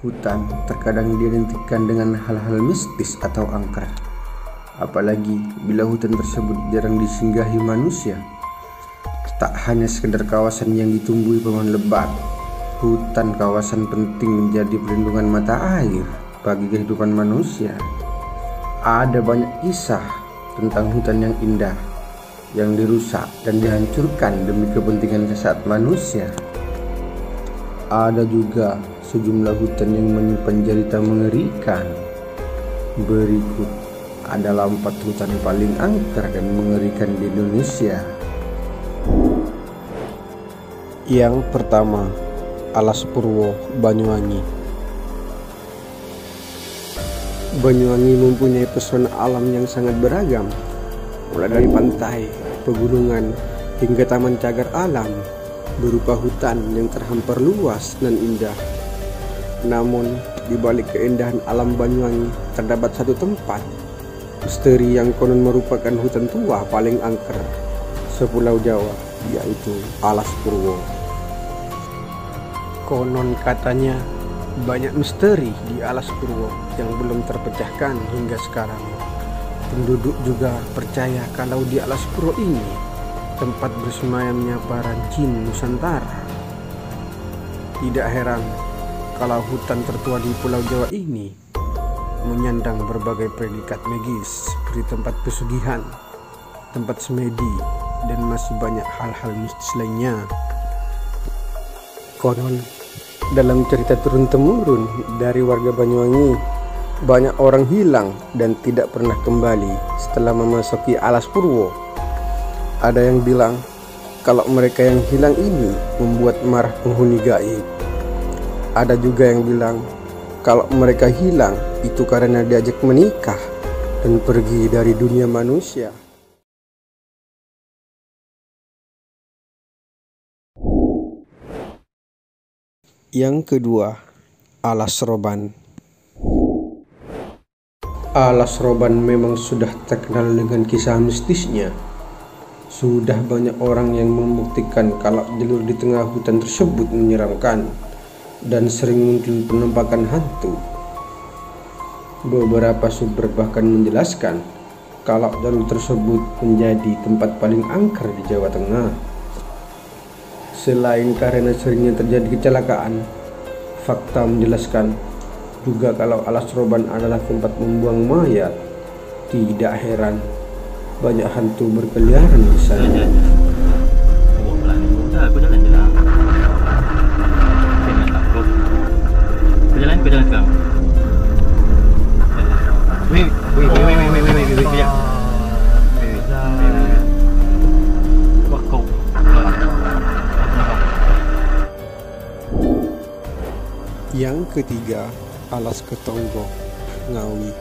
Hutan terkadang diidentikan dengan hal-hal mistis atau angker, apalagi bila hutan tersebut jarang disinggahi manusia. Tak hanya sekedar kawasan yang ditumbuhi pohon lebat, hutan kawasan penting menjadi perlindungan mata air bagi kehidupan manusia. Ada banyak kisah tentang hutan yang indah, yang dirusak dan dihancurkan demi kepentingan sesaat manusia. Ada juga sejumlah hutan yang menyimpan cerita mengerikan. Berikut adalah 4 hutan paling angker dan mengerikan di Indonesia. Yang pertama, Alas Purwo, Banyuwangi. Banyuwangi mempunyai pesona alam yang sangat beragam, mulai dari pantai, pegunungan, hingga taman cagar alam berupa hutan yang terhampar luas dan indah. Namun, di balik keindahan alam Banyuwangi terdapat satu tempat misteri yang konon merupakan hutan tua paling angker sepulau Jawa, yaitu Alas Purwo. Konon katanya banyak misteri di Alas Purwo yang belum terpecahkan hingga sekarang. Penduduk juga percaya kalau di Alas Purwo ini tempat bersemayamnya para jin Nusantara. Tidak heran kalau hutan tertua di Pulau Jawa ini menyandang berbagai predikat magis seperti tempat pesugihan, tempat semedi, dan masih banyak hal-hal mistis lainnya. Konon dalam cerita turun-temurun dari warga Banyuwangi, banyak orang hilang dan tidak pernah kembali setelah memasuki Alas Purwo. Ada yang bilang kalau mereka yang hilang ini membuat marah penghuni gaib. Ada juga yang bilang kalau mereka hilang itu karena diajak menikah dan pergi dari dunia manusia. Yang kedua, Alas Roban. Alas Roban memang sudah terkenal dengan kisah mistisnya. Sudah banyak orang yang membuktikan kalau jalur di tengah hutan tersebut menyeramkan dan sering muncul penampakan hantu. Beberapa sumber bahkan menjelaskan kalau jalur tersebut menjadi tempat paling angker di Jawa Tengah. Selain karena seringnya terjadi kecelakaan, fakta menjelaskan juga kalau Alas Roban adalah tempat membuang mayat. Tidak heran banyak hantu berkeliaran di sana. Aku jalan je lah. Aku jalan sekarang. Wait, kejap. Kau. Yang ketiga, Alas Ketonggo, Ngawi.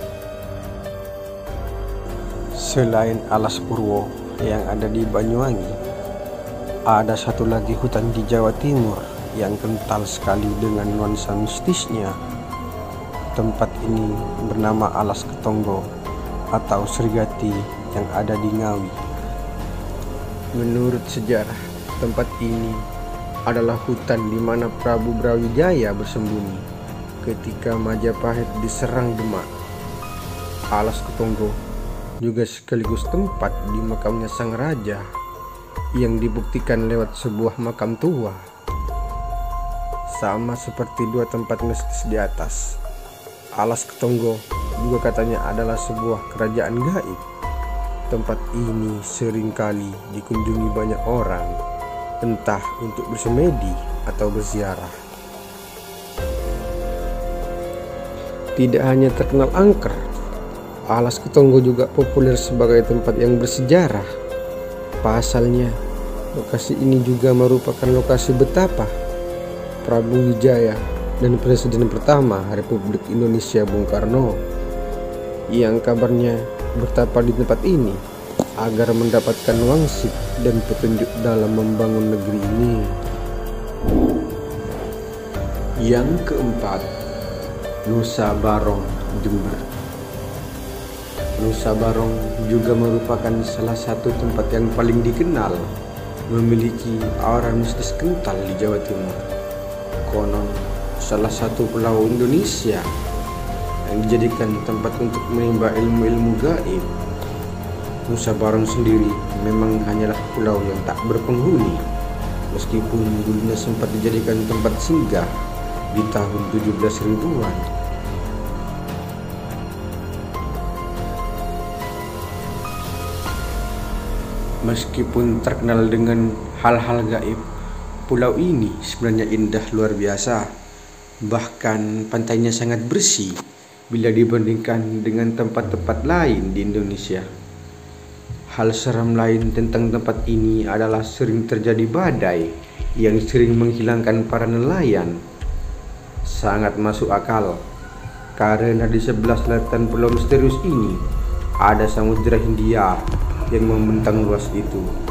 Selain Alas Purwo yang ada di Banyuwangi, ada satu lagi hutan di Jawa Timur yang kental sekali dengan nuansa mistisnya. Tempat ini bernama Alas Ketonggo atau Srigati yang ada di Ngawi. Menurut sejarah, tempat ini adalah hutan di mana Prabu Brawijaya bersembunyi ketika Majapahit diserang Demak. Alas Ketonggo juga sekaligus tempat di makamnya sang raja yang dibuktikan lewat sebuah makam tua. Sama seperti 2 tempat mistis di atas, Alas Ketonggo juga katanya adalah sebuah kerajaan gaib. Tempat ini seringkali dikunjungi banyak orang, entah untuk bersemedi atau berziarah. Tidak hanya terkenal angker, Alas Ketonggo juga populer sebagai tempat yang bersejarah. Pasalnya, lokasi ini juga merupakan lokasi betapa Prabu Wijaya dan Presiden pertama Republik Indonesia Bung Karno, yang kabarnya bertapa di tempat ini agar mendapatkan wangsit dan petunjuk dalam membangun negeri ini. Yang keempat, Nusa Barong, Jember. Nusa Barong juga merupakan salah satu tempat yang paling dikenal memiliki aura mistis kental di Jawa Timur. Konon salah satu pulau Indonesia yang dijadikan tempat untuk menimba ilmu-ilmu gaib. Nusa Barong sendiri memang hanyalah pulau yang tak berpenghuni, meskipun dulunya sempat dijadikan tempat singgah di tahun 17 ribuan. Meskipun terkenal dengan hal-hal gaib, pulau ini sebenarnya indah luar biasa. Bahkan pantainya sangat bersih bila dibandingkan dengan tempat-tempat lain di Indonesia. Hal seram lain tentang tempat ini adalah sering terjadi badai yang sering menghilangkan para nelayan. Sangat masuk akal, karena di sebelah selatan pulau misterius ini ada Samudra Hindia yang membentang luas itu.